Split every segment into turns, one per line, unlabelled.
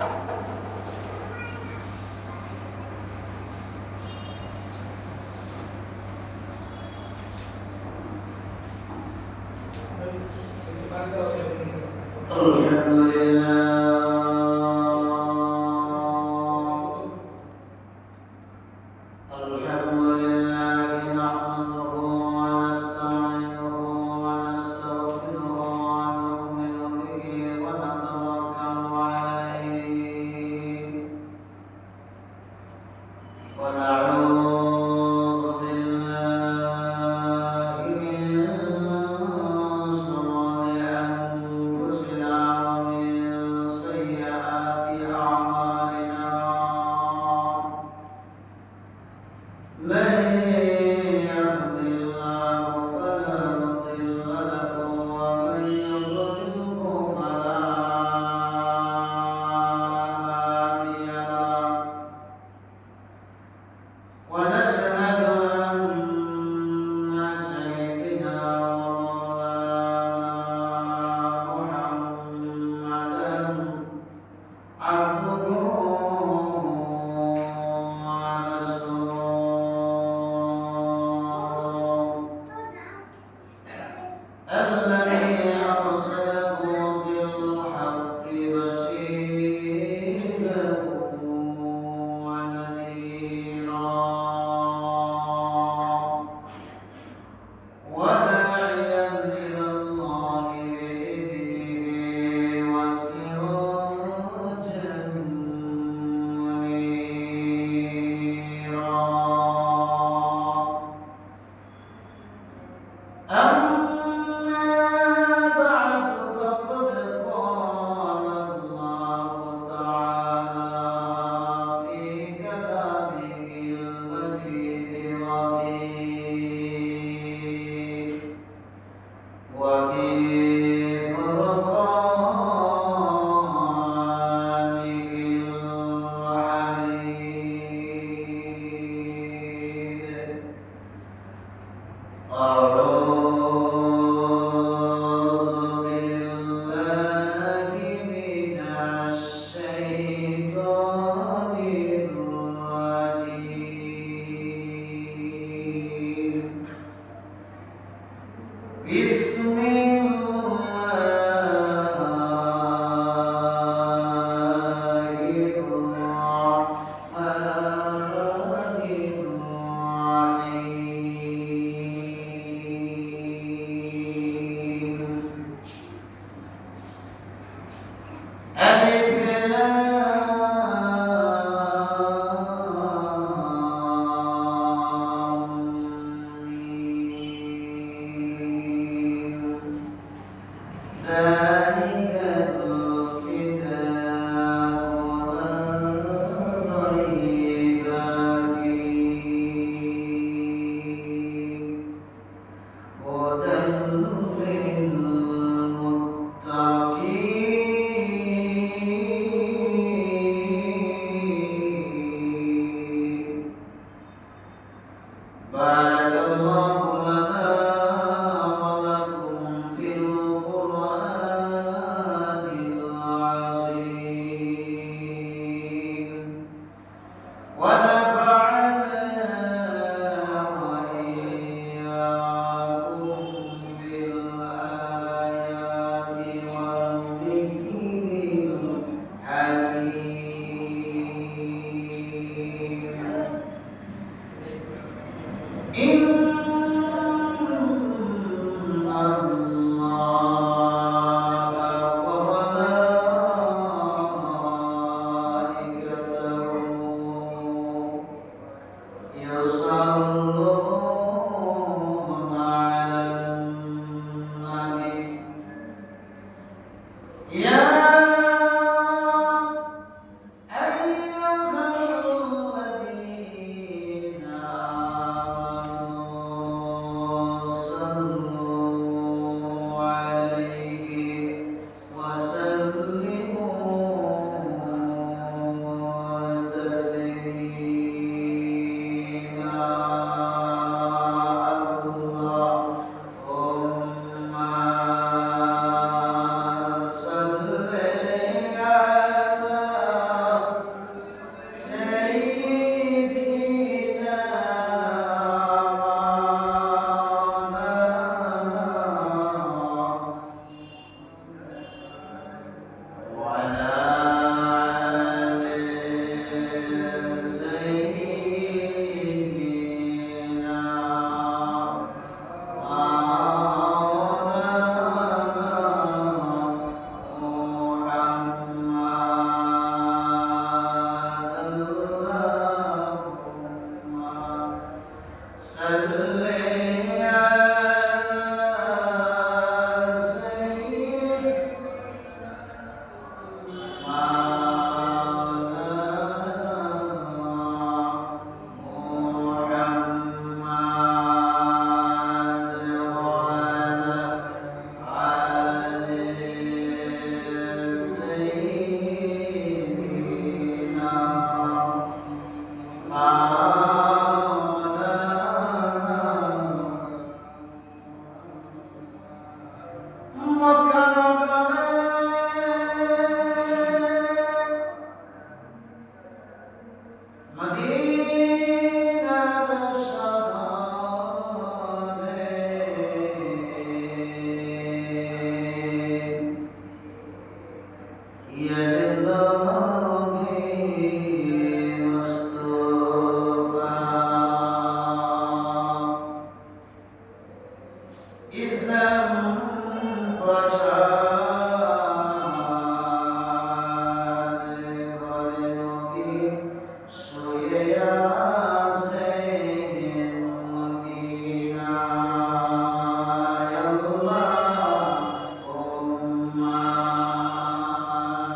ونتوكل عليه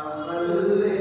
صل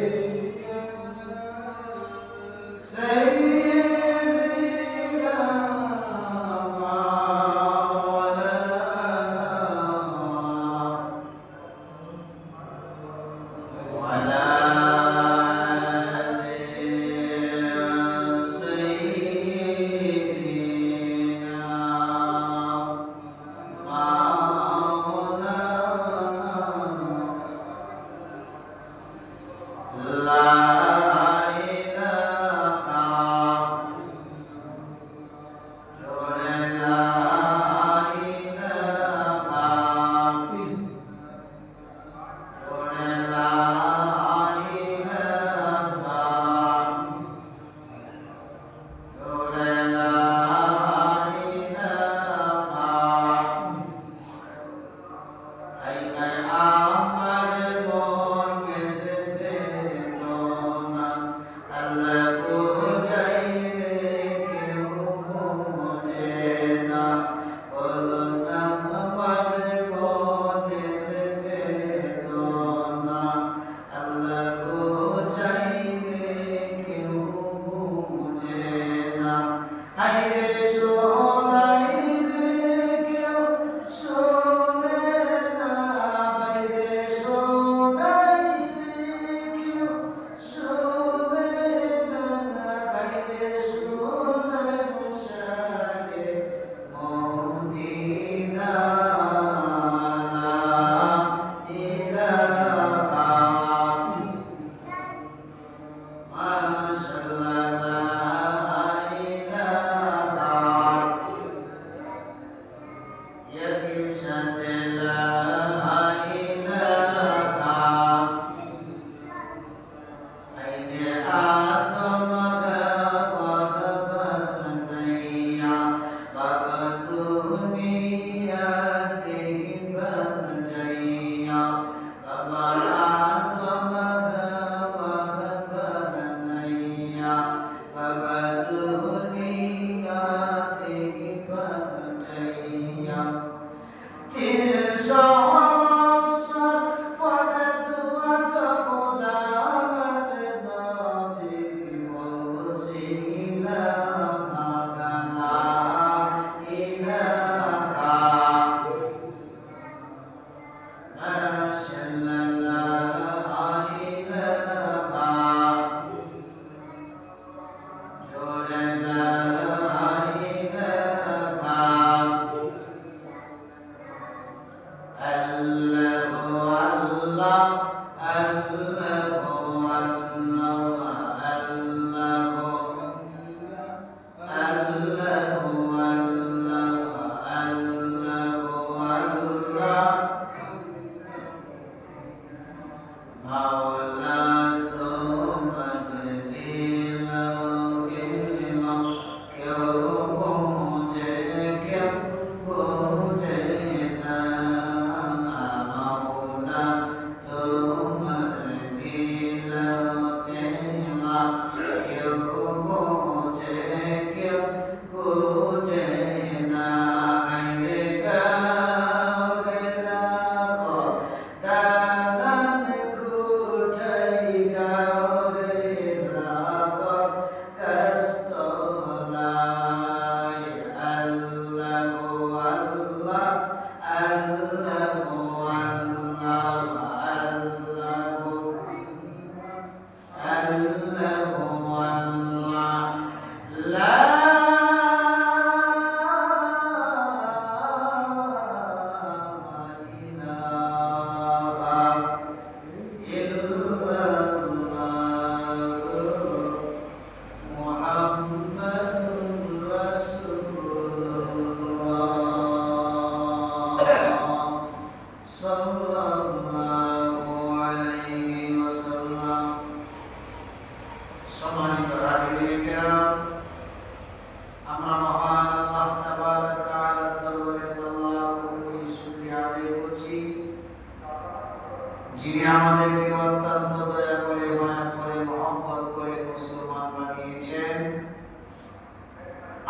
যিনি আমাদেরকে অত্যন্ত দয়া করে মায়া করে মহব্বত করে মুসলমান বানিয়েছেন।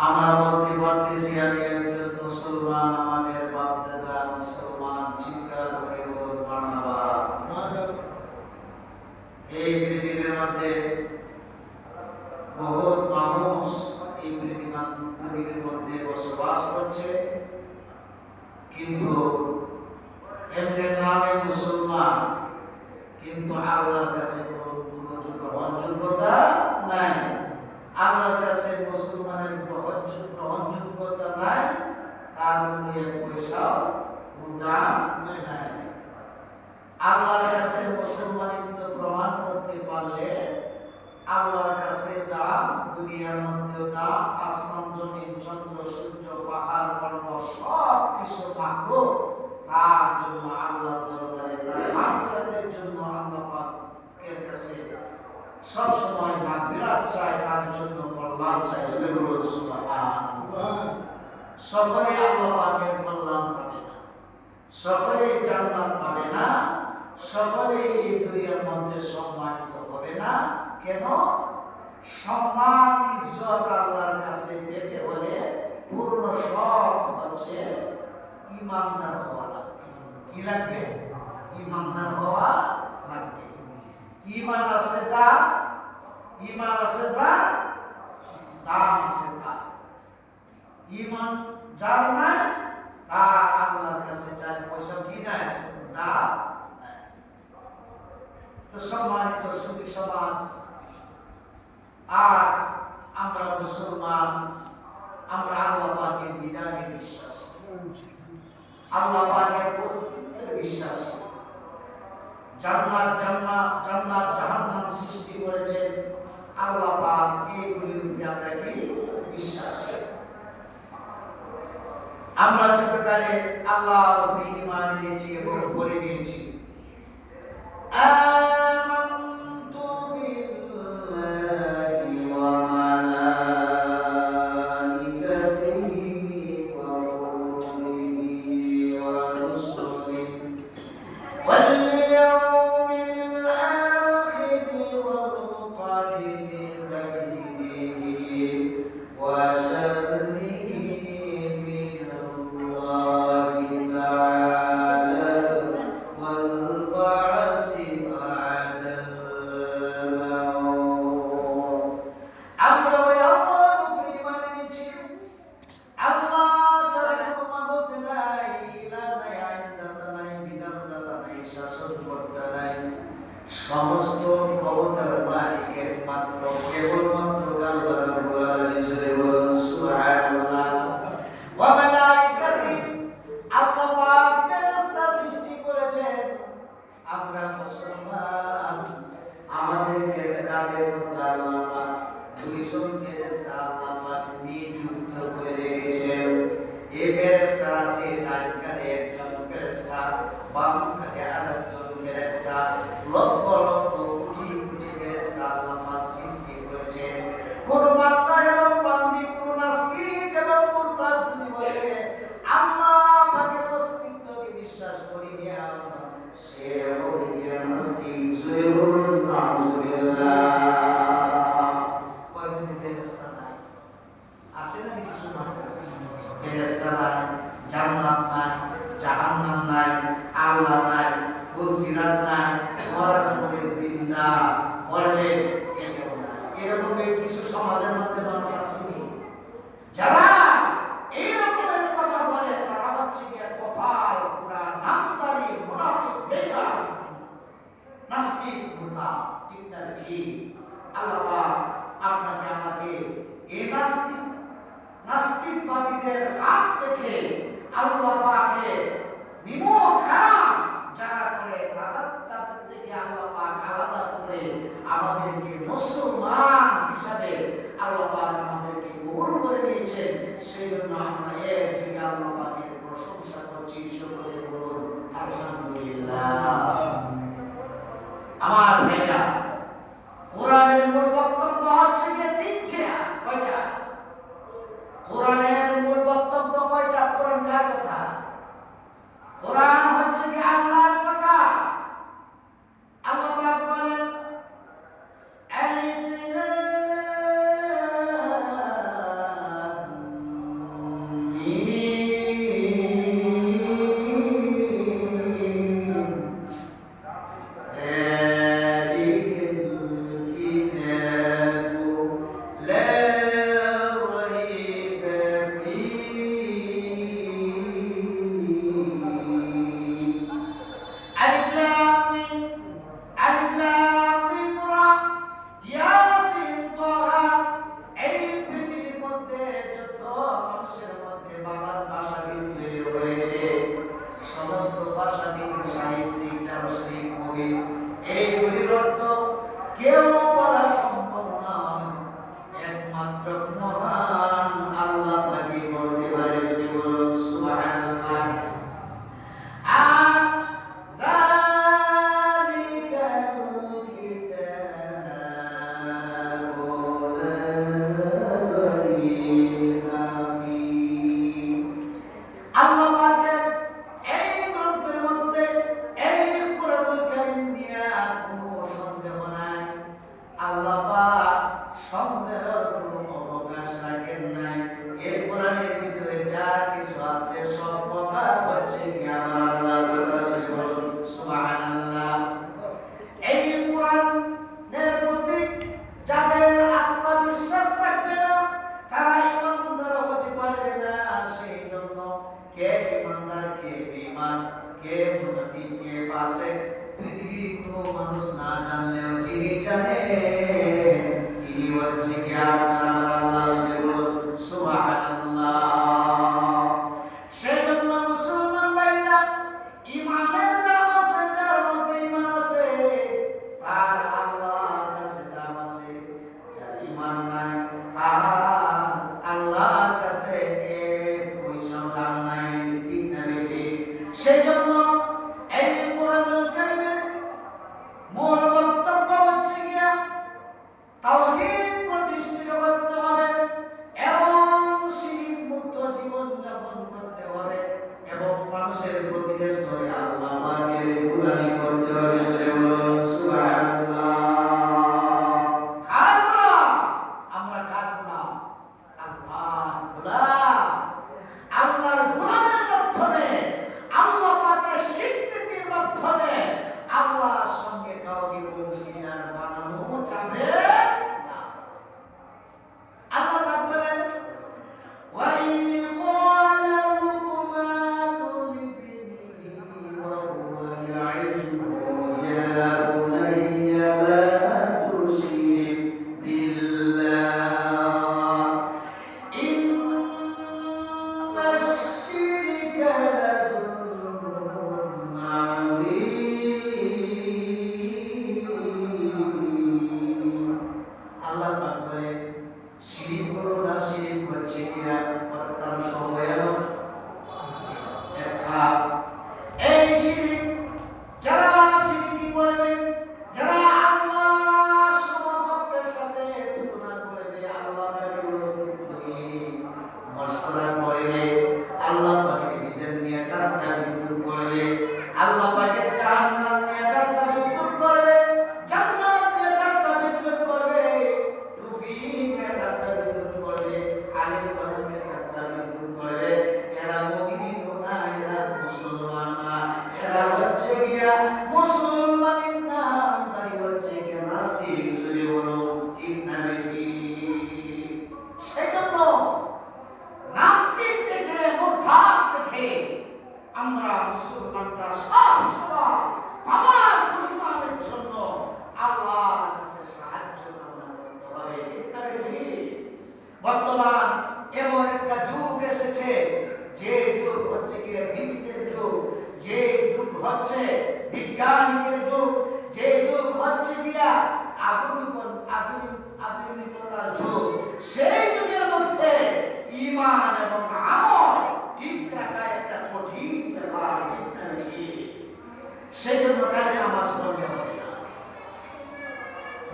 আমরা বলতে পারতেছি আমি একজন মুসলমান, আমাদের বাপ দাদা মুসলমান, চিৎকার করে বলুন মারহাবা। এই পৃথিবীর মধ্যে বহুত মানুষ এই পৃথিবীর মধ্যে বসবাস করছে, কিন্তু এমনি নামে মুসলমান, কিন্তু আল্লাহর কাছে কোনো গ্রহণযোগ্যতা নাই। আল্লাহর কাছে মুসলমানের গ্রহণযোগ্যতা নাই, তার কোনো এক পয়সাও কোনো দাম নাই। আল্লাহর কাছে মুসলমানিত্ব প্রমাণ করতে পারলে আল্লাহর কাছে দাম, দুনিয়ার মধ্যেও দাম, আসমান জমিন চন্দ্র সূর্য পাহাড় পর্বত সব কিছু মাহবুব, তার জন্য আল্লাহর দরবারে মাগফিরাতের জন্য আল্লাহ পাকের কাছে সব সময় মাগফিরাত চাই, তার জন্য কল্যাণ চাই। বলুন সুবহানাল্লাহ। সকলে আল্লাহ পাকের কল্যাণ পাবে না, সকলে জান্নাত পাবে না, সকলে এই দুনিয়ার মধ্যে সম্মানিত হবে না। কেন? সম্মান ইজ্জত আল্লাহর কাছে পেতে হলে পূর্ণ সব হচ্ছে ইমানদার হওয়া লাগবে। কি লাগবে? ইমানদার হওয়া লাগবে। ইমান আছে তা, ইমান আছে তা, দাম আছে তা। ইমান যার নাই তা আল্লাহর কাছে চায় পয়সা কি নাই, দাম। তো সম্মানিত সুধী সমাজ, আজ আমরা মুসলমান, আমরা আল্লাহ পাকের বিধানে বিশ্বাসী, আল্লাহ পাকের অস্তিত্বের বিশ্বাসী। জান্নাত জাহান্নাম সৃষ্টি করেছেন আল্লাহ পাক, এইগুলির উপরে আমরা কি বিশ্বাসী। আমরা ছোটকালে আল্লাহর উপরে ঈমান এনেছি এবং পড়ে নিয়েছি আমানতু বিল্লাহি ওয়া মালাইকাতিহি ওয়া কুতুবিহি ওয়া রুসুলিহি ওয়াল ইয়াউমিল আখিরি ওয়াল qadri khayrihi wa sharrihi minallahi ta'ala wal ba'si ba'dal maut। আমরা ওই আল্লাহর উপরে ঈমান এনেছি, আল্লাহ ছাড়া কোনো মাবুদ নাই, ইলাহ নাই, আইনদাতা নাই, বিধানদাতা নাই, শাসনকর্তা নাই। সমস্ত ক্ষমতার মালিক একমাত্র কেবলমাত্র আল্লাহ রাব্বুল আলামিন। জোরে বলুন সুবহানাল্লাহ। ওয়া মালাইকাতিহি, আল্লাহ পাক ফেরেশতা সৃষ্টি করেছেন। আমরা মুসলমান, আমাদেরকে কাদের মধ্যে আল্লাহ পাক দুইজন ফেরেশতা আল্লাহ পাক নিযুক্ত করে রেখেছেন। এই ফেরেশতা আছে ডান কাঁধে একজন ফেরেশতা, বাম কাঁধে আরেকজন ফেরেশতা, লক্ষ লক্ষ নিন্দা করলে কেউ না। এরকম কিছু সমাজের মধ্যে মানুষ আসেনি যারা এই রকমের কথা বলে, তারা হচ্ছে গিয়ে কফার, পুরা নামদারি, মুনাফিক, বেঈমান, নাস্তিক, মুরতাদ। ঠিক না ঠিক? আল্লাহ পাক আপনাকে আমাকে এই নাস্তিকবাদীদের হাত থেকে আল্লাহ পাকে বিমুখ খারাপ যারা করে তাদের থেকে আল্লাহ পাক আলাদা করে আমাদেরকে মুসলমান হিসাবে আল্লাহ পাক আমাদেরকে কবুল করে নিয়েছেন। সেই জন্য আমরা এর যুগে আল্লাহ পাকের প্রশংসা করছি। সকলে বলুন আলহামদুলিল্লাহ। আমার ভাইরা, কোরআনের মূল বক্তব্য হচ্ছে গিয়ে তিনটে। কয়টা? কোরআনের মূল বক্তব্য কয়টা? কোরআন কার কথা? কোরআন হচ্ছে কি আল্লাহর কথা। আল্লাহ পাক বলেন আলিফ লাম মিম যালিকাল কিতাবু লা রাইবা ফীহি। আলিফ লাম মিম, আলিফ লাম মিম রা, ইয়াসিন তাহা। এই পৃথিবীর মধ্যে যত মানুষের মধ্যে বাংলা ভাষাবিদ তৈরি হয়েছে, সমস্ত ভাষাবিদ, সাহিত্যিক, দার্শনিক, কবি, এইগুলির অর্থ কেউ বলা সম্ভব নয়, একমাত্র মহান আল্লাহ পাকই বলতে পারে। যদি বলুন সুবহানাল্লাহ। আর যালিকাল কিতাবু লা রাইবা ফীহি। আল্লাহ পাকের এই গ্রন্থের মধ্যে, এই কোরআনুল কারীম নিয়ে কোনো সন্দেহ নাই। আল্লাহ পাক সন্দেহের কোনো অবকাশ রাখেন নাই। এই কোরআনের ভিতরে যা কিছু আছে সব কথা হচ্ছে কি আমার আল্লাহর কথা। যদি বলুন সুবহানাল্লাহ। এই কোরআনের প্রতি যাদের আস্থা বিশ্বাস থাকবে না, তারা ঈমানদার হতে পারবে না। সেই জন্য কে ঈমানদার, কে বেঈমান, কে মুনাফিক, কে ফাসিক, পৃথিবীর কোনো মানুষ না জানলেও যিনি জানেন, তিনি হচ্ছে কি আপনার আমার আল্লাহ। যদি বলুন সুবহানাল্লাহ। সেজন্য মুসলমান ভাইরা, ঈমানের দাম আছে, যার মধ্যে ঈমান আছে তার আল্লাহর কাছে দাম আছে। যার ঈমান নাই তার আল্লাহর কাছে এক পয়সাও দাম নাই। ঠিক না ঠিক? সেজন্য এই কোরআনুল কারীমের মূল বক্তব্য হচ্ছে গিয়া তাওহীদ প্রতিষ্ঠিত করতে হবে এবং শিরক মুক্ত জীবন যাপন করতে হবে এবং মানুষের প্রতিটি স্তরে আল্লাহ পাকের গোলামি করতে হবে। জোরে বলুন সুবহানাল্লাহ। কার গোলাম? আমরা কার গোলাম? আল্লাহর গোলাম। আল্লাহর গোলামের মাধ্যমে, আল্লাহ পাকের স্বীকৃতির মাধ্যমে আল্লাহর সঙ্গে কাউকে অংশীদার বানানো যাবে না। আল্লাহ পাক বলেন وَإِذْ قَالَ لُقْمَانُ لِابْنِهِ وَهُوَ يَعِظُهُ يَا بُنَيَّ لَا تُشْرِكْ بِاللَّهِ إِنَّ الشِّرْكَ لَظُلْمٌ عَظِيمٌ।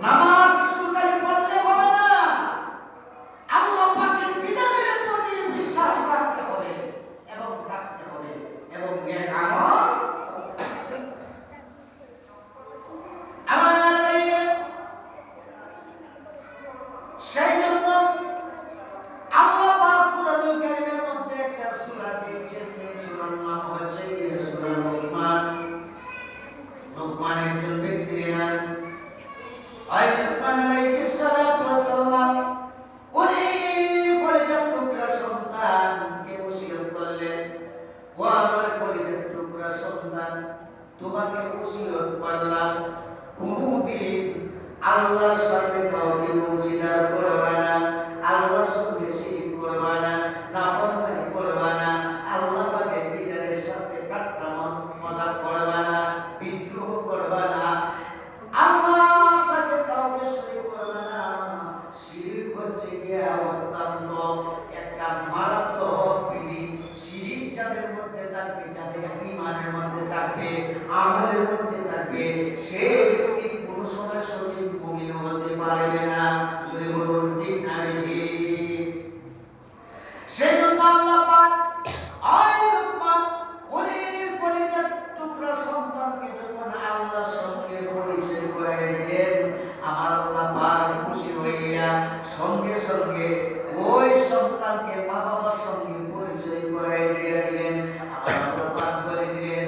নামাজ শুধু পড়লে হবে না, আল্লাহ পাকের বিধানের প্রতি বিশ্বাস রাখতে হবে এবং রাখতে হবে এবং নেক আমল। আমার ভাইরা, সেই জন্য আল্লাহ পাক কুরআনুল কারীমের মধ্যে একটা সূরা দিয়েছেন, যে সূরার নাম হচ্ছে সূরা লুকমান। লুকমান একজন ব্যক্তির নাম। লুকমান আলাইহিস সালাতু ওয়াস সালাম উনি কলিজার টুকরা সন্তানকে ওসিয়ত করলেন, ও আমার কলিজার টুকরা সন্তান, তোমাকে ওসিয়ত করলাম, কোনদিন আল্লাহর সাথে কাউকে অংশীদার করবে না, আল্লাহর সঙ্গে শিরক করবে না, নাফরমানি করবে না, আল্লাহ পাকের বিধানের সাথে ঠাট্টা মজাক করবে না, বিদ্রোহ করবে না, আল্লাহর সাথে কাউকে শরীক করবে না। শিরক হচ্ছে গিয়ে অত্যন্ত একটা মারাত্মক বিধি। শিরক যাদের মধ্যে থাকবে, যাদের ঈমানের মধ্যে থাকবে, আমলের মধ্যে থাকবে, সে ব্যক্তি কোন সময় সঠিক মুমিন হতে পারবে না। যদি বলুন ঠিক না ঠিক? সেজন্য আল্লাহ পাক ওই লুকমান উনি কলিজার টুকরা সন্তানকে যখন আল্লাহর সঙ্গে পরিচয় করায় দিলেন, আমার আল্লাহ পাক খুশি হইয়া সঙ্গে সঙ্গে ওই সন্তানকে মা বাবার সঙ্গে পরিচয় করায় দিয়ে দিলেন। আমার আল্লাহ পাক বলে দিলেন,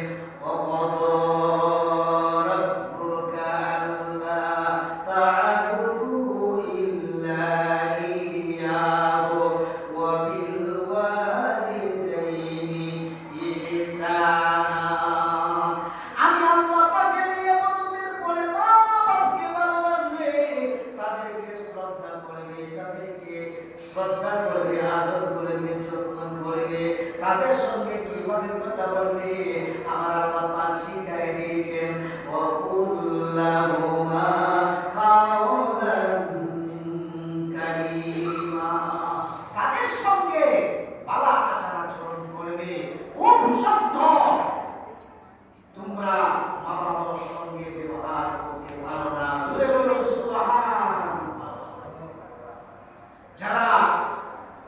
শ্রদ্ধা করবে, আদর করবে, যত্ন করবে, তাদের সঙ্গে কিভাবে কথা বলবে আমার আল্লাহ পাক শিখায় দিয়েছেন। ওয়াকুল্লাহুমা কাওলান কারীমা, তাদের সঙ্গে ভালো আচরণ করবে। খুব শুদ্ধ তোমরা মা বাবার সঙ্গে ব্যবহার করতে পারো না। জোরে বলো সুবহানাল্লাহ। যারা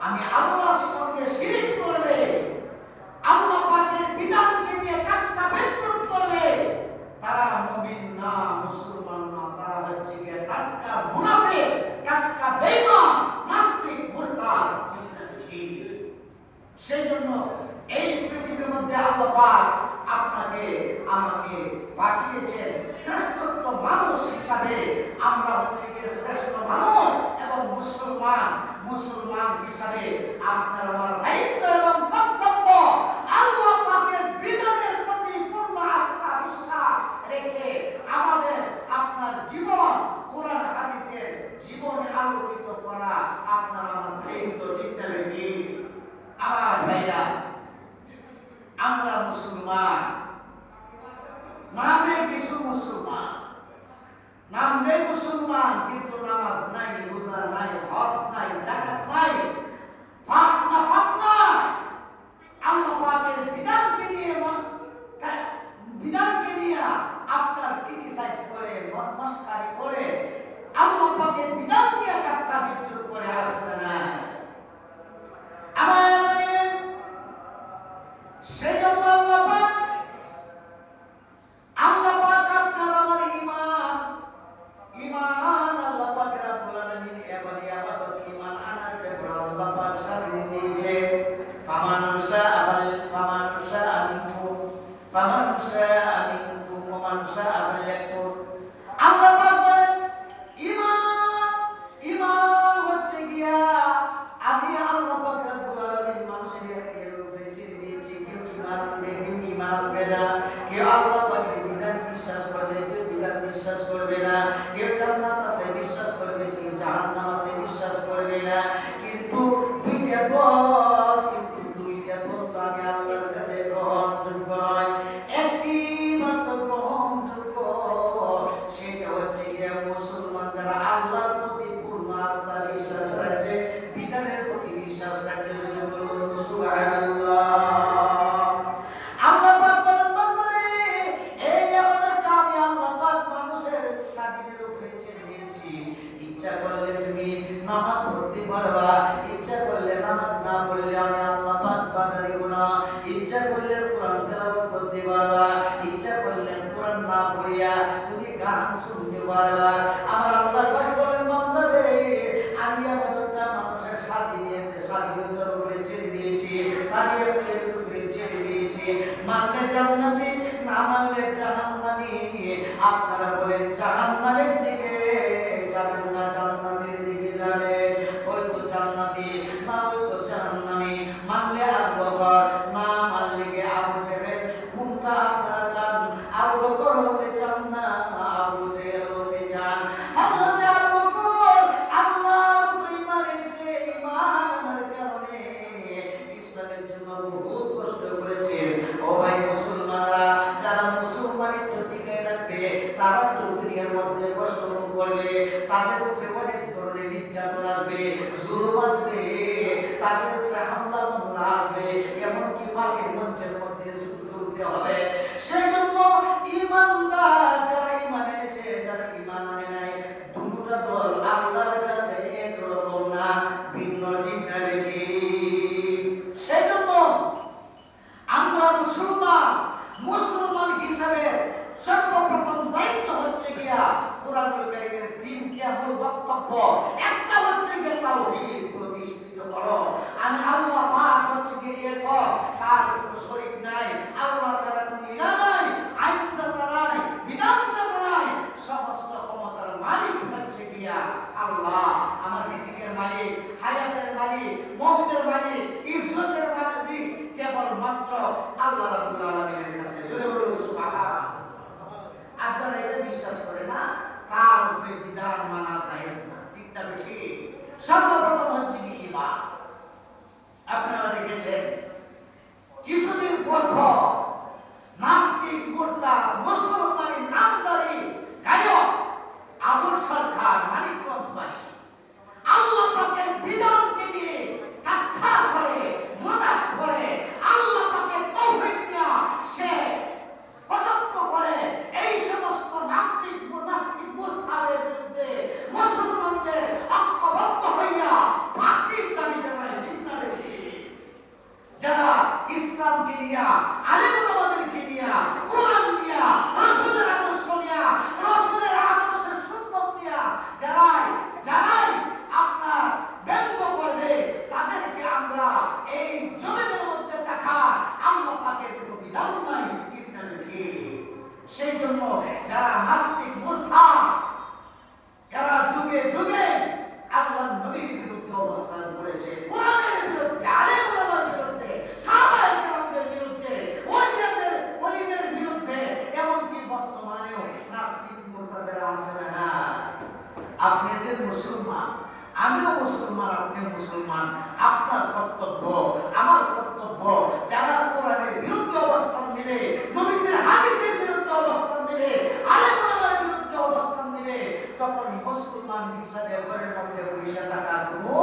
আমি আল্লাহর সঙ্গে শিরক করবে, আল্লাহ পাকের বিধানকে নিয়ে ঠাট্টা বিদ্রুপ করবে, তারা মুমিন না, মুসলমান না, তারা হচ্ছে কি টাটকা মুনাফিক, টাটকা বেঈমান, নাস্তিক, মুরতাদ। সেই জন্য এই পৃথিবীর মধ্যে আল্লাহ পাক আপনাকে আমাকে পাঠিয়েছেন শ্রেষ্ঠত্ব মানুষ হিসাবে। আমরা হচ্ছে কি শ্রেষ্ঠ মানুষ এবং মুসলমান হিসাবে আপনার আমার দায়িত্ব এবং কর্তব্য আল্লাহ পাকের বিধানের প্রতি পূর্ণ আস্থা বিশ্বাস রেখে আমাদের আপনার জীবন কোরআন হাদিসের জীবনে আলোকিত করা আপনার আমার দায়িত্ব। ঠিক না ঠিক? আমার ভাইরা, আমরা মুসলমান, নামে কিছু মুসলমান, নাম দেয় মুসলমান, কিন্তু নামাজ নাই, রোজা নাই, হজ নাই, যাকাত নাই, পাক না আল্লাহ পাকের বিধানকে নিয়ে আপনার ক্রিটিসাইজ করে, মস্কারি করে, আল্লাহ পাকের বিধান নিয়ে ঠাট্টা বিদ্রুপ করে আসলে না। আমার সেজন্য আল্লাহ পাক আপনার আমার ঈমান আল্লাহ পাক রব্বুল আলামিন এবং ইবাদত ঈমান আনার ব্যাপারে আল্লাহ পাক স্বাধীন দিয়েছে। ফামান শাআ মিনকুম ওয়া মান শাআ ফালইয়াকফুর। আল্লাহ পাক বলেন ঈমান হচ্ছে গিয়া আমি আল্লাহ পাক রব্বুল আলামিন মানুষের এর উপরে ছেড়ে দিয়েছি। কেউ ঈমান আনবে, কেউ ঈমান আনবে না, কেউ আল্লাহ পাকের বিধান বিশ্বাস করবে, কেউ বিধান বিশ্বাস করবে না, কেউ জান্নাত আছে বিশ্বাস করবে, কেউ জাহান্নাম আছে বিশ্বাস করবে না। কিন্তু দুইটা দল তো আমি আল্লাহর কাছে গ্রহণযোগ্য নয়। একটি মাত্র গ্রহণযোগ্য, সেটা হচ্ছে গিয়ে মুসলমান যারা আল্লাহর প্রতি পূর্ণ আস্থা বিশ্বাস রাখবে, বিধানের প্রতি বিশ্বাস রাখবে। যদি বলুন সুবহানাল্লাহ। আল্লাহ পাক বলেন, বান্দারে এই আমাদের কামে আল্লাহ পাক মানুষের স্বাধীনের উপরে ছেড়ে দিয়েছে। দিয়েছি। ইচ্ছা করলে তুমি নামাজ পড়তে পারবা, ইচ্ছা করলে নামাজ না পড়লে আমি আল্লাহ পাক বাধা দিব না। ইচ্ছা করলে কোরআন তেলাওয়াত করতে পারবা, ইচ্ছা করলে কোরআন না পড়িয়া তুমি গান শুনতে পারবা। আমার আল্লাহ পাক বলেন বান্দা রে, আমি আমাদেরটা মানুষের স্বাধীনতার উপরে ছেড়ে দিয়েছি, তারিয়াতের উপরে ছেড়ে দিয়েছি। মানলে জান্নাতি, না মানলে জাহান্নামী। আপনারা বলেন জাহান্নামের দিকে যাবেন না জান্নাতের দিকে যাবেন? হয়তো জান্নাতি, না হয়তো জাহান্নামী। মানলে আবু বকর, না মানলে কে আবু জেহেল। কোনটা আপনারা চান? আবু বকর হতে চান না আবু জেহেল হতে চান? হযরত আবু বকর আল্লাহর উপরে ঈমান এনেছে, ঈমান আনার কারণে ইসলামের জন্য বহুত কষ্ট করেছে। ও ভাই মুসলমানরা, যারা মুসলমানিত্ব টিকায় রাখবে তারা তো দুনিয়ার মধ্যে কষ্ট ভোগ করবে, তাদের উপরে অনেক ধরনের নির্যাতন আসবে, জুলুম আসবে, তাদের উপরে হামলা মামলা আসবে, এমনকি ফাঁসির মঞ্চের মধ্যে ঝুলতে হবে। সেই জন্য ঈমানদার যারা ঈমান এনেছে, যারা ঈমান আনে নাই, দুটা দল আল্লাহর কাছে একরকম না, ভিন্ন চিন্তা বেশি। সেই জন্য আমরা মুসলমান হিসাবে সর্বপ্রথম দায়িত্ব হচ্ছে গিয়া কোরআনুল কারীমের তিনটা মূল বক্তব্য। একটা হচ্ছে গিয়া তাওহীদ প্রতিষ্ঠিত করো। আমি আল্লাহ পাক হচ্ছে গিয়া এরপর তার কোনো শরীক নাই, আল্লাহ ছাড়া কোনো ইলাহ নাই, আইনদাতা নাই, বিধানদাতা নাই, সমস্ত ক্ষমতার মালিক হচ্ছে গিয়া আল্লাহ। আমার রিজিকের মালিক, হায়াতের মালিক, মওতের মালিক, ইজ্জতের মালিক কেবলমাত্র আল্লাহ রাব্বুল আলামিনের কাছে। জোরে বলুন সুবহানাল্লাহ। আর যারা এটা বিশ্বাস করে না, তার উপরে বিধান মানা জায়েজ না। ঠিক না ঠিক? সর্বপ্রথম হচ্ছে কি ঈমান। আপনারা দেখেছেন কিছুদিন পর নাস্তিক মুর্তা মুসলমানের নামদারি গায়ক আবুল সরকার মানিকগঞ্জ বাড়ি আল্লাহ পাকের বিধানকে নিয়ে ঠাট্টা করে, মজাক করে, আল্লাহ পাকের তাওহীদ নিয়ে সে কটাক্ষ করে। এই সমস্ত নাস্তিক মুরতাদের বিরুদ্ধে মুসলমানদের ঐক্যবদ্ধ হইয়া ফাঁসির দাবি জানায়। ঠিক না বেশি? যারা ইসলামকে নিয়ে, আলেম ওলামাদেরকে নিয়ে, কোরআন নিয়ে, রাসূলের আদর্শ নিয়ে, রাসূলের আদর্শের সুন্নাত নিয়ে যারাই আপনার ব্যঙ্গ করবে, তাদেরকে আমরা এই জমিনের মধ্যে দেখা আল্লাহ পাকের কোনো বিধান নাই। ঠিক না ঠিক? সেই জন্য যারা নাস্তিক মুরতাদ, এরা যুগে যুগে আল্লাহর নবীর বিরুদ্ধে অবস্থান করেছে, কোরআনের বিরুদ্ধে, আলেম ওলামার বিরুদ্ধে, সাহাবায়ে কেরামদের বিরুদ্ধে, ওলিদের বিরুদ্ধে, এমনকি বর্তমানেও নাস্তিক মুরতাদেরা আছে না? আপনি যে মুসলমান, আমিও মুসলমান, আপনিও মুসলমান। আপনার কর্তব্য, আমার কর্তব্য, যারা কোরআনের বিরুদ্ধে অবস্থান নেবে, নবীর হাদিসের বিরুদ্ধে অবস্থান নেবে, আলেম ওলামার বিরুদ্ধে অবস্থান নেবে, তখন মুসলমান হিসাবে ঘরের মধ্যে পয়সা টাকা দেবো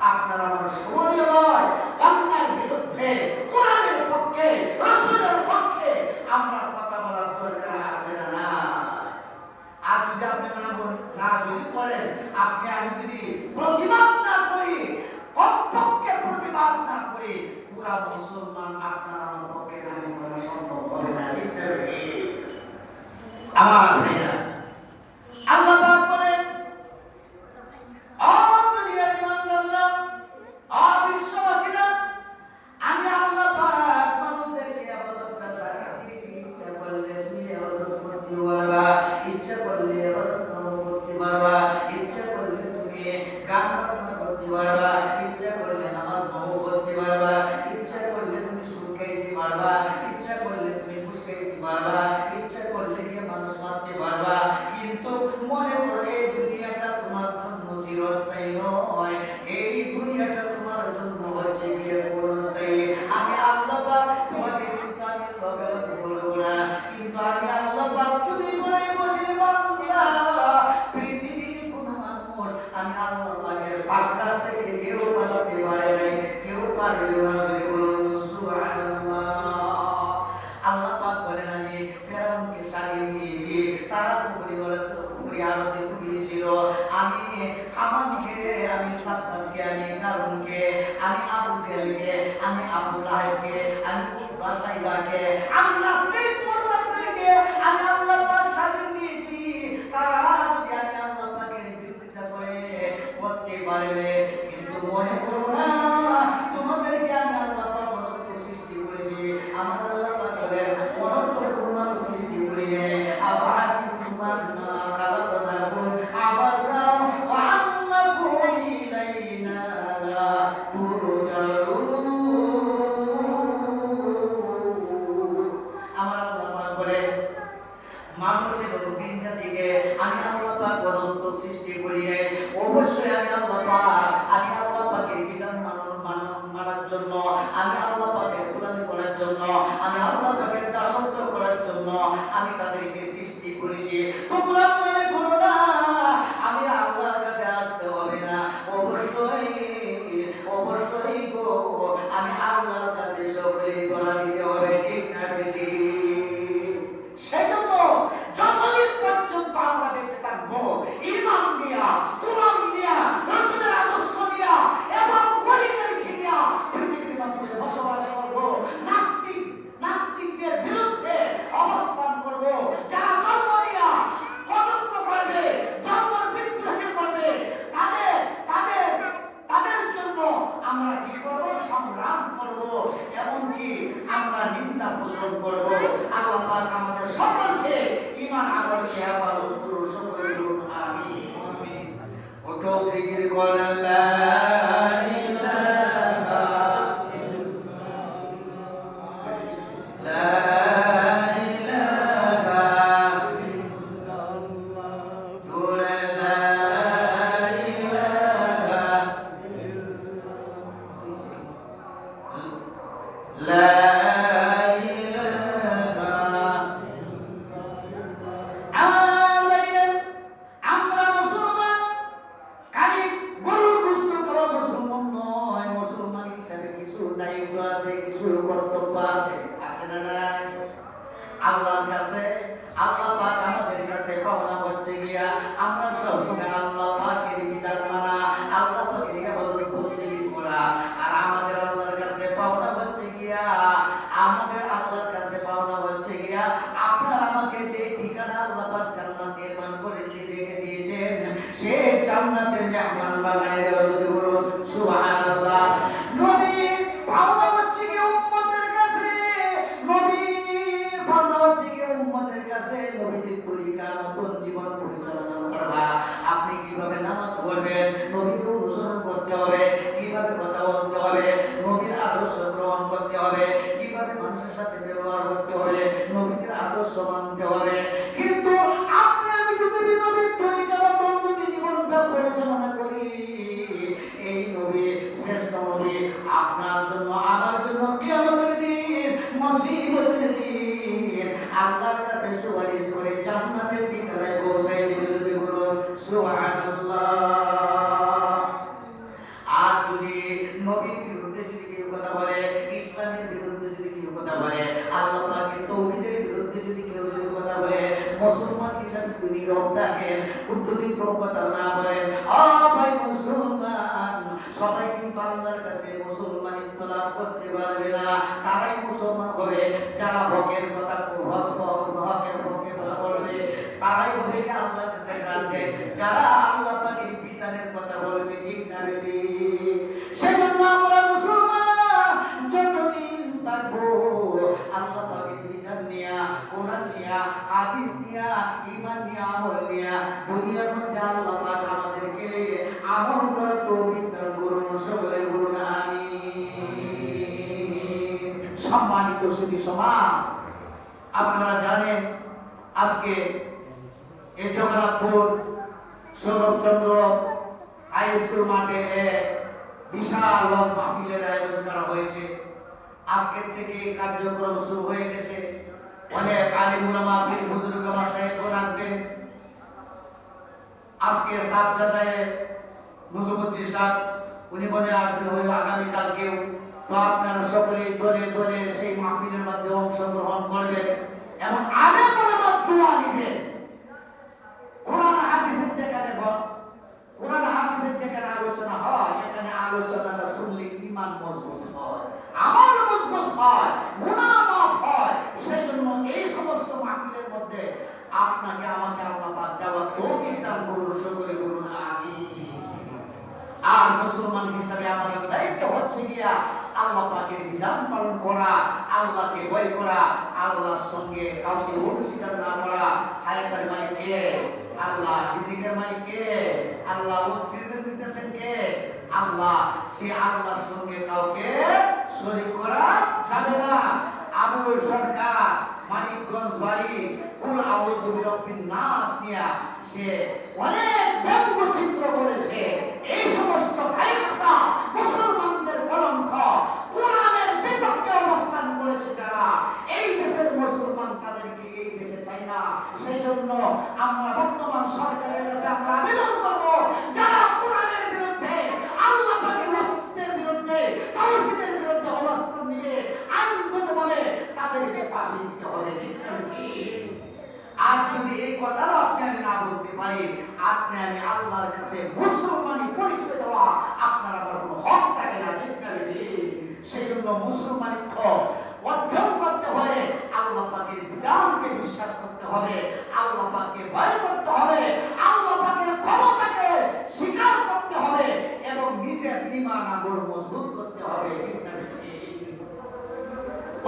আপনার আমার শোভনীয় নয়। অন্যায়ের বিরুদ্ধে, কোরআনের পক্ষে, রাসূলের পক্ষে আমরা কথা বলার দরকার আছে না? আর যদি আপনি না যদি করেন, আপনি আমি যদি প্রতিবাদ না করি, কমপক্ষে প্রতিবাদ না করি, পুরা মুসলমান আপনার আমার পক্ষে দাবি করা সম্ভব হবে না। ঠিক না ঠিক? আমার ভাইরা, আল্লাহ পাক বলেন, ও দুনিয়ার ইমানদাররা, ও বিশ্ববাসীরা, আমি আল্লাহ পাক মানুষদেরকে ইবাদতটা ছাড়া দিয়েছি। ইচ্ছা করলে তুমি ইবাদত করতে পারবা, ইচ্ছা করলে ইবাদত করতে পারবা, ইচ্ছা করলে তুমি গান বাজনা করতে পারবা, ইচ্ছা করলে নামাজ নাও করতে পারবা, ইচ্ছা করলে তুমি সুদ খাইতে পারবা, ইচ্ছা করলে তুমি ঘুষ খাইতে পারবা, ইচ্ছা করলে গিয়ে মানুষ মারতে পারবা। কিন্তু মনে করো এই দুনিয়াটা তোমার জন্য চিরস্থায়ী নয়, এই দুনিয়াটা তোমার জন্য হচ্ছে গিয়ে চিরস্থায়ী। আমি আল্লাহ পাক তোমাকে কিন্তু আমি লগে লগে বলবো না, কিন্তু আমি আল্লাহ পাক যদি করে বসে বান্দা, পৃথিবীর কোনো মানুষ আমি আল্লাহ পাকের পাকড়ার থেকে কেউ বাঁচতে পারে নাই, কেউ পারবে না। যদি বলুন সুবহানাল্লাহ। আল্লাহ পাক বলেন, আমি ফেরাউনকে সারিয়ে দিয়েছি, তারা পুকুরি আলোতে ডুবিয়ে দিয়েছিল, আমি হামানকে, আমি সাদ্দাতকে, আমি কারুনকে, আমি আবু জেহেলকে, আমি আবু লাহাবকে, আমি উতবা সাইবাকে, আমি নাস্তিক মুরতাদদেরকে আমি আল্লাহ পাক স্বাধীন দিয়েছি। তারা যদি আমি আল্লাহ পাকের বিরোধিতা করতে পারবে, কিন্তু মনে করো না তোমাদেরকে আমি আল্লাহ পাক অনর্থক সৃষ্টি করেছি। আমার আল্লাহ পাক বলেন অনর্থক কোনো সৃষ্টি করিনি। আফাহাসিবতুম আন্নামা খালাকনাকুম আবাসা ওয়া আন্নাকুম ইলাইনা লা তুরজাউন। আমার আল্লাহ পাক বলেন মানুষ এবং জিন জাতিকে আমি আল্লাহ পাক অনর্থক সৃষ্টি করি নাই। অবশ্যই আমি আল্লাহ পাকের বিধান মানার জন্য, আমি আল্লাহ পাকের গোলামি করার জন্য, আমি আল্লাহ পাকের দাসত্ব করার জন্য আমি তাদেরকে সৃষ্টি করেছি। তোমরা মনে করো না আমি আল্লাহর কাছে আসতে হবে না, অবশ্যই গো আমি আল্লাহর কাছে সকলে গলা দিতে হবে, ঠিক না ঠিক? সেজন্য যতদিন পর্যন্ত আমরা বেঁচে থাকবো ঈমান নিয়া, কোরআন নিয়া, রাসূলের আদর্শ নিয়া এবং ওলিদেরকে নিয়া পৃথিবীর মধ্যে বসবাস করব, নাস্তিকদের বিরুদ্ধে অবস্থান করব। যারা ধর্ম নিয়া কটূক্তি করবে, ধর্ম বিদ্রোহ করবে, তাদের জন্য আমরা কি করব? সংগ্রাম করব, এমনকি আমরা নিন্দা পোষণ করব। আল্লাহ পাক আমাদের সকলকে ঈমান আমল নিয়ে হেফাজত করুন, সকলে বলুন আমিন। ওঠো জিকির করেন লা ইলাহা লা ইলাহা জোরে লা ইলাহা লা আল্লাহর কাছে, আল্লাহ পাক আমাদের কাছে পাওনা হচ্ছে গিয়া আমরা সব সময় আল্লাহ পাকের বিধান মানা, আল্লাহ পাকের ইবাদত বন্দেগী করা। আর আমাদের আল্লাহর কাছে পাওনা হচ্ছে গিয়া, আমাদের আল্লাহর কাছে পাওনা হচ্ছে গিয়া আপনার আমাকে যে ঠিকানা আল্লাহ পাক জান্নাত নির্মাণ করে রেখে দিয়েছেন, সে জান্নাতের মেহমান বানায় দেওয়া। যদি বলুন সুবহানাল্লাহ। নবী পাওনা হচ্ছে গিয়া উম্মতের কাছে, নবী পাওনা হচ্ছে গিয়া উম্মতের কাছে নবীজির তরিকার মতন জীবন পরিচালনা করবা। আপনি কিভাবে নামাজ পড়বেন, নবীকে অনুসরণ করতে হবে, কিভাবে কথা বলতে হবে, নবীর আদর্শ গ্রহণ করতে হবে, কিভাবে মানুষের সাথে ব্যবহার করতে হবে, নবীর আদর্শ মানতে হবে। কিন্তু আপনি আমি যদি নবীর তরিকা মতন যদি জীবনটা পরিচালনা করি, এই নবী শ্রেষ্ঠ নবী আপনার জন্য আমার জন্য কিয়ামতের দিন, মুসিবতের দিন আল্লাহর কাছে সুপারিশ করে জান্নাতের ঠিকানায় পৌঁছায় দিবে। যদি বলুন সুবহানাল্লাহ। আর যদি নবীর বিরুদ্ধে যদি কেউ কথা বলে, ইসলামের বিরুদ্ধে যদি কেউ কথা বলে, আল্লাহ পাকের তাওহীদের বিরুদ্ধে যদি কেউ যদি কথা বলে, মুসলমান হিসেবে যদি নীরব থাকেন, যদি কোনো কথা না বলেন, ভাই মুসলমান সবাই কিন্তু আল্লাহর কাছে মুসলমানিত্ব লাভ করতে পারবে না। তারাই মুসলমান হবে যারা হকের কথা হকের পক্ষে কথা বলবে, তারাই হবে কি আল্লাহর কাছে কাঁদবে, যারা আল্লাহ পাকের বিধানের কথা বলবে, ঠিক না ঠিক? সেজন্য আমরা মুসলমান যতদিন থাকবো আল্লাহ পাকের বিধান নিয়া, কোরআন নিয়া, হাদিস নিয়া, ঈমান নিয়া, আমল নিয়া দুনিয়ার মধ্যে আল্লাহ পাক আমাদেরকে আমল করার তৌফিক দান করুন, সকলে বলুন আমিন। সম্মানিত সুধী সমাজ, আপনারা জানেন আজকে এই জগন্নাথপুর সৌরভচন্দ্র হাই স্কুল মাঠে বিশাল ওয়াজ মাহফিলের আয়োজন করা হয়েছে। আজকের থেকে কার্যক্রম শুরু হয়ে গেছে। অনেক আলিম উলামা পীর বুজুর্গ মাশায়েখগণ আসবেন। আজকে সাবজাদায়ে নজমুদ্দিন সাহেব উনি বলে আসবেন ওই আগামী কালকেও। তো আপনারা সকলে দলে দলে সেই মাহফিলের মধ্যে অংশগ্রহণ করবেন এবং আলেম উলামা দোয়া নেবেন। কোরআন হাদিসের যেখানে ঈমান মজবুত হয়, আমল মজবুত হয়, গুনাহ মাফ হয়। সেজন্য এই সমস্ত মাহফিলের মধ্যে আপনাকে আমাকে আল্লাহ পাক যাওয়ার তৌফিক দান করুন। সকলে বলুন আমিন। আর মুসলমান হিসাবে আমাদের দায়িত্ব হচ্ছে গিয়া আল্লাহ পাকের বিধান পালন করা, আল্লাহকে ভয় করা, আল্লাহর সঙ্গে কাউকে অংশীদার না করা। হায়াতের মালিক কে? আল্লাহ। রিজিকের মালিক কে? আল্লাহ। অক্সিজেন দিতেছেন কে? আল্লাহ। সে আল্লাহর সঙ্গে কাউকে শরীক করা যাবে না। আবু সরকার মানিকগঞ্জ বাড়ি কুল আউযু বিরাব্বিন নাস নিয়া সে অনেক ব্যঙ্গচিত্র করেছে। এই সমস্ত কায়দা মুসলমানদের কলঙ্ক, কোরআনের বিপক্ষে অবস্থান করেছে যারা, এই দেশের মুসলমান তাদেরকে এই দেশে চাই না। সেই জন্য আমরা বর্তমান সরকারের কাছে আমরা আবেদন করব, যারা কোরআনের বিরুদ্ধে, আল্লাহ পাকের রাসূলের বিরুদ্ধে, তাওহীদের বিরুদ্ধে অবস্থান নিবে, আইনগতভাবে তাদেরকে ফাঁসি দিতে হবে। ঠিক না ঠিক? আর যদি এই কথাটা আপনি আমি না বলতে পারি, আপনি আমি আল্লাহর কাছে মুসলমানি পরিচয় দেওয়া আপনার আবার কোনো হক থাকে না। ঠিক না ঠিক? সেই জন্য মুসলমানিত্ব অর্জন করতে হলে আল্লাহ পাকের বিধানকে বিশ্বাস করতে হবে, আল্লাহ পাককে ভয় করতে হবে, আল্লাহ পাকের ক্ষমতাকে স্বীকার করতে হবে এবং নিজের ঈমান আমল মজবুত করতে হবে। ঠিক না ঠিক?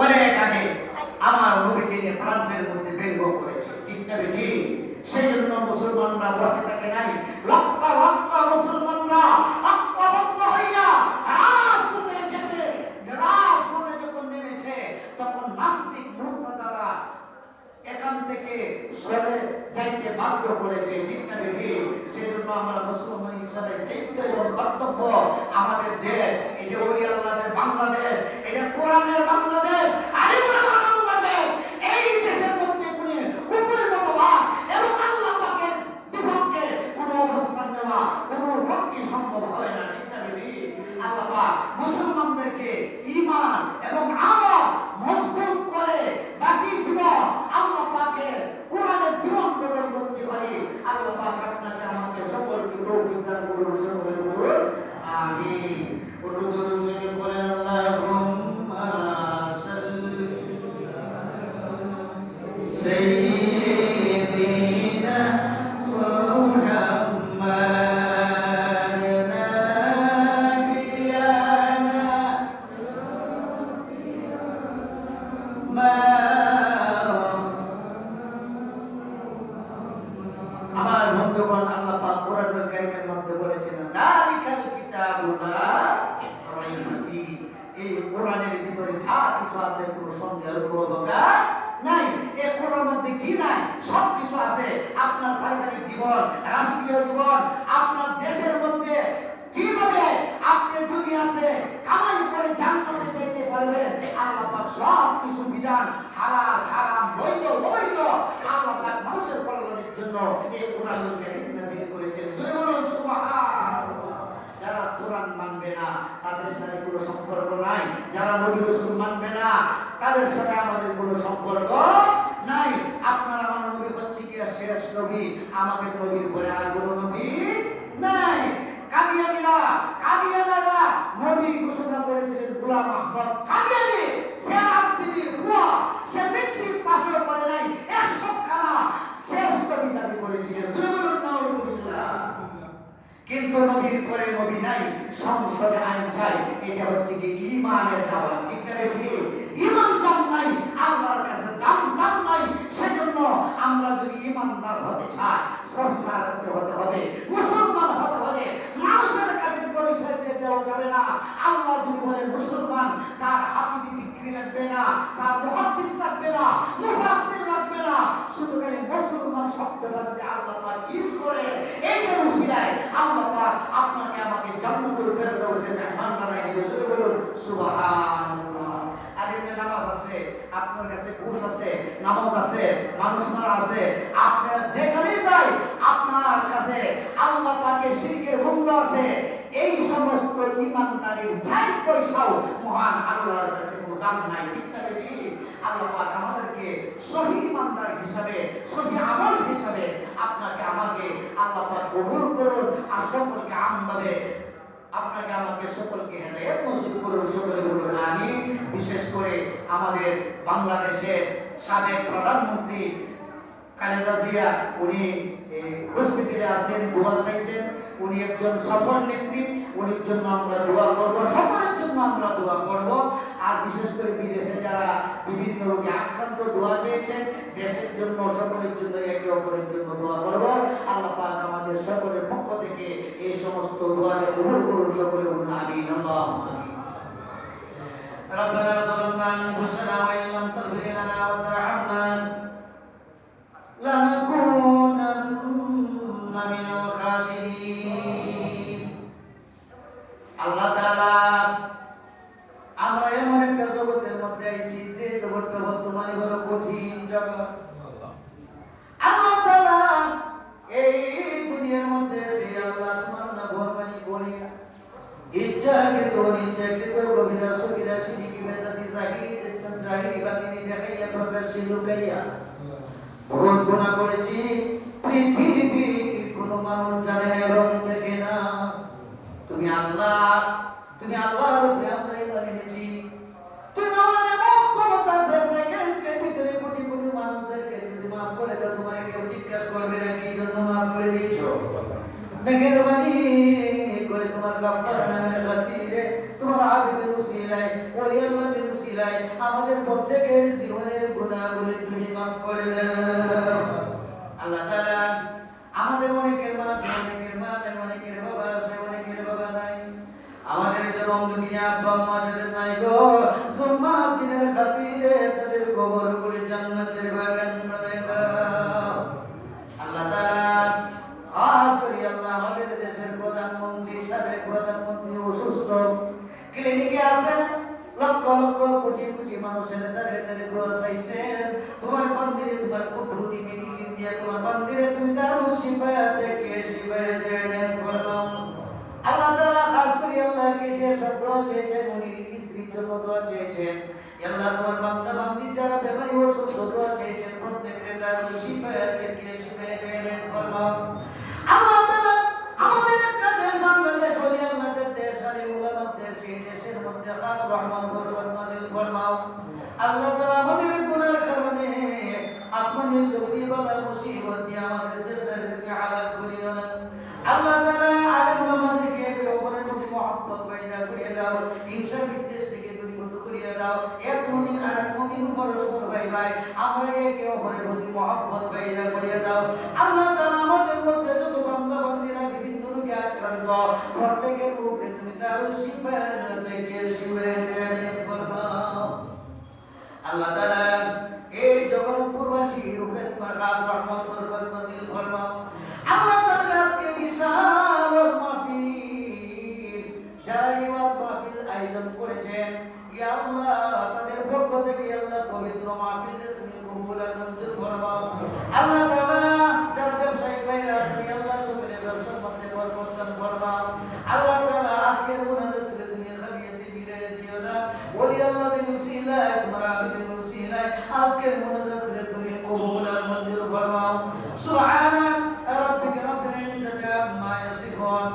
অনেক আগে আমার নবীকে নিয়ে ফ্রান্সের মধ্যে ব্যঙ্গ করেছে। ঠিক না ঠিক? সেই জন্য মুসলমানরা বসে থাকে নাই। লক্ষ লক্ষ মুসলমানরা ঐক্যবদ্ধ হইয়া রাজপথে যখন নেমেছে, তখন নাস্তিক মুরতাদারা এখান থেকে সরে যাইতে বাধ্য করেছে। ঠিক না ঠিক? সেই জন্য আমরা মুসলমান হিসাবে দায়িত্ব এবং কর্তব্য, আমাদের দেশ এটা ওই আল্লাহর বাংলাদেশ, এটা কোরআনের বাংলাদেশ, আলিমুল বাংলাদেশ। এই দেশের মধ্যে কোনো কুফরের মতবাদ এবং আল্লাহ পাকের বিপক্ষে কোনো অবস্থান নেওয়া কোনো পক্ষে সম্ভব হয় না। ঠিক না ঠিক? আল্লাহ পাক মুসলমানদেরকে ঈমান এবং আমল মজবুত করে বাকি জীবন আল্লাহ পাকের কোরআনের জীবন গঠন করতে পারি। আল্লাহ পাক আপনাকে আমাকে সকলকে তৌফিক দান করুন। সকলে বলুন আমিন। ওটু দরুদ শরীফ বলেন আল্লাহুম্মা সাল্লি সাইয়্যিদিনা মুহাম্মাদ নাবিয়ানা আমার বন্ধুগণ, আল্লাহ পাক কোরআনুল কারীমের মধ্যে বলেছেন যালিকাল কিতাবু লা রাইবা ফি। এই কোরআনের ভিতরে যা কিছু আছে কোনো সন্দেহের কোনো অবকাশ নাই। এই কোরআনের মধ্যে কি নাই? সব কিছু আছে। আপনার পারিবারিক জীবন, রাষ্ট্রীয় জীবন, আপনার দেশের মধ্যে কিভাবে আপনি দুনিয়াতে কামাই করে জান্নাতে যেতে পারবেন, আল্লাহ পাক সব কিছু বিধান, হালাল হারাম, বৈধ অবৈধ, আল্লাহ পাক মানুষের কল্যাণের জন্য এই কোরআনুল কারীম নাযিল করেছেন। সুবহানাল্লাহ। যারা কোরআন মানবে না তাদের সাথে কোনো সম্পর্ক নাই, যারা নবী রাসূল মানবে না তাদের সাথে আমাদের কোনো সম্পর্ক নাই। আপনার আমার নবী হচ্ছে কি শেষ নবী, আমাদের নবীর পরে আর কোনো নবী নাই। কাদিয়ানীরা নবী ঘোষণা করেছিলেন গোলাম আহমদ কাদিয়ানী, সে আব্দির হুয়া, সে বিক্রির পাশে করে নাই, 100 খানা শেষ নবী দাবি করেছিলেন। সুবহানাল্লাহ। কিন্তু নবীর পরে নবী নাই, সংসদে আইন চাই। এটা হচ্ছে কি ঈমানের দাওয়াত। ঠিক না ঠিক? ঈমান চান নাই, আল্লাহর কাছে দাম নাই। সেজন্য আমরা যদি ঈমানদার হতে চাই, স্রষ্টার কাছে হতে হবে, মুসলমান হতে হবে। মানুষের কাছে পরিচয় দিতে দেওয়া যাবে না। আল্লাহ যদি বলে মুসলমান, তার হাফিজি ডিগ্রি লাগবে না, তার মুহাদ্দিস লাগবে না, মুফাসসির লাগবে না। শুধু খালি মুসলমান শব্দটা যদি আল্লাহ পাক ইউজ করে, এইটার উসিলায় আল্লাহ পাক আপনাকে আমাকে জান্নাতুল ফেরদাউসের মেহমান বানায় দিবে। বলুন সুবহানাল্লাহ। আর এমনি নামাজ আছে, আপনার কাছে ঘুষ আছে, নামাজ আছে, মানুষ মারা আছে, আপনার যেখানে যাই আপনার কাছে আল্লাহ পাকের শিরকের গন্ধ আছে। এই সমস্ত ঈমানদারের 6 পয়সাও মহান আল্লাহর কাছে কোনো দাম নাই। ঠিক না ঠিক? আল্লাহ পাক আমাদেরকে সহি ঈমানদার হিসাবে, সহি আমল হিসাবে আপনাকে আমাকে আল্লাহ পাক কবুল করুন। আর সকলকে আমভাবে আপনাকে আমাকে সকলকে হেদায়েত নসিব করুন, সকলে বলুন আমিন। বিশেষ করে আমাদের বাংলাদেশের সাবেক প্রধানমন্ত্রী খালেদা জিয়া, উনি হসপিটালে আছেন, দোয়া চাইছেন। উনি একজন সফল নেত্রী, উনির জন্য আমরা দোয়া করব, সকলের জন্য আমরা দোয়া করব। আর বিশেষ করে বিদেশে যারা বিভিন্ন রোগে আক্রান্ত দোয়া চেয়েছেন, দেশের জন্য সকলের জন্য একে অপরের জন্য দোয়া করব। আল্লাহ পাক আমাদের সকলের পক্ষ থেকে এই সমস্ত দোয়াকে কবুল করুন, সকলে বলুন আমিন। আল্লাহুম্মা আমিন। ربنا ظلمنا أنفسنا وإن لم تغفر لنا وترحمنا لنكونن من الخاسرين। আল্লাহ তাআলা, আমরা এমন একটা জগতের মধ্যে আইছি যে জগৎটা বর্তমানে বড় কঠিন জগৎ। আল্লাহ তাআলা এই দুনিয়ার মধ্যে সে আল্লাহ তোমার না ফরমানি করে ইচ্ছাকৃত অনিচ্ছাকৃত কবিরা সগীরা শিরকি বেদাতি জাহিরি বাতিনি দেখাইয়া প্রকাশ্যে লুকাইয়া বহুত গুনাহ করেছি। পৃথিবীর কোনো মানুষ জানে না এবং দেখে না। তুমি আল্লাহর উপরে আমরা ঈমান এনেছি। তুমি আমাদের এমন ক্ষমতা আছে, সেকেন্ডের ভিতরে কোটি কোটি মানুষদেরকে যদি মাফ করে দাও, তোমার কেউ জিজ্ঞাসা করবে না কি জন্য মাফ করে দিয়েছো। মেহেরবানি করে তোমার গাফফার নামের খাতিরে, তোমার হাবিবের উসিলায়, ওলি আল্লাহর উসিলায় আমাদের প্রত্যেকের জীবনের গুনাহগুলি তুমি মাফ করে দাও। আল্লাহ তাআলা, আমাদের অনেকের মা আছে, অনেকের মা নাই, অনেকের বাবা আছে, অনেকের বাবা নাই। আমাদের জনম দুনিয়া আব্বা আম্মা যাদের নাই গো, জুম্মার দিনের খাতিরে তাদের কবরগুলি জান্নাতের বাগান বানায় দাও। আল্লাহ তাআলা, খাস করে আল্লাহ আমাদের দেশের প্রধানমন্ত্রী, সাবেক প্রধানমন্ত্রী অসুস্থ, ক্লিনিকে আছেন, লক্ষ লক্ষ কোটি কোটি মানুষের দ্বারে দ্বারে দোয়া চাইছেন। তোমার মন্দিরে তোমার কুদরতি মেডিসিন দিয়ে তোমার মন্দিরে তুমি দারুল শিফা থেকে শিফা দেন ফরমাও। আল্লাহ তাআলা, খাস করে আল্লাহ কে শেষ দোয়া চেয়েছেন, উনি স্ত্রীর জন্য দোয়া চেয়েছেন। আল্লাহ তোমার বান্দা বান্দি যারা বেমারি অসুস্থ দোয়া চেয়েছেন, প্রত্যেকের দারুল শিফা থেকে শিফা দেন ফরমাও। আল্লাহ তাআলা, আমাদের একটা দেশ বাংলাদেশ, ওলি আল্লাহদের দেশ, আর উলামার দেশ, এই দেশের মধ্যে খাস রহমত বরকত নাযিল ফরমাও। আল্লাহ তাআলা, আমাদের গুনাহের কারণে আসমানি জমিনি বালা মুসিবত দিয়ে আমাদের দেশটাকে তুমি হালাক করিও না। আল্লাহ তাআলা, আলেম ওলামাদেরকে একে অপরের প্রতি মহব্বত পয়দা করিয়ে দাও, হিংসা বিদ্বেষ থেকে দূরীভূত করিয়ে দাও। এক মুমিন আর এক মুমিন পরস্পর ভাই ভাই, আমরা একে অপরের প্রতি মহব্বত পয়দা করিয়ে দাও। আল্লাহ তাআলা, আমাদের মধ্যে যত বান্দা বান্দীরা বিভিন্ন রোগে আক্রান্ত, প্রত্যেকের উপরে তুমি দারুল শিফা থেকে শিফা দান ফরমাও। আল্লাহ তাআলা, এই জগৎপুরবাসীর উপরে তোমার খাস রহমত বরকত নাযিল ফরমাও। আল্লাহ তাআলা, আজকে বিশাল ওয়াজ মাহফিল, যারা এই ওয়াজ মাহফিল আয়োজন করেছেন, ইয়া আল্লাহ তাদের পক্ষ থেকে আল্লাহ পবিত্র মাহফিলে তুমি কবুল আর মঞ্জুর ফরমাও। আল্লাহ তাআলা, যারা ব্যবসায়িক ভাইরা আছেন, আল্লাহ সকলের ব্যবসার মধ্যে বরকত দান ফরমাও। আল্লাহ তাআলা, আজকের মুনাজাত তুমি খালিয়াতে বিদায় দিও না, ওলি আল্লাহদের উসিলায়, তোমার হাবিবের উসিলায় আজকের মুনাজাত তুমি কবুল আর মঞ্জুর ফরমাও। সুবহান রাব্বিকা রাব্বিল ইজ্জাতি আম্মা ইয়াসিফুন।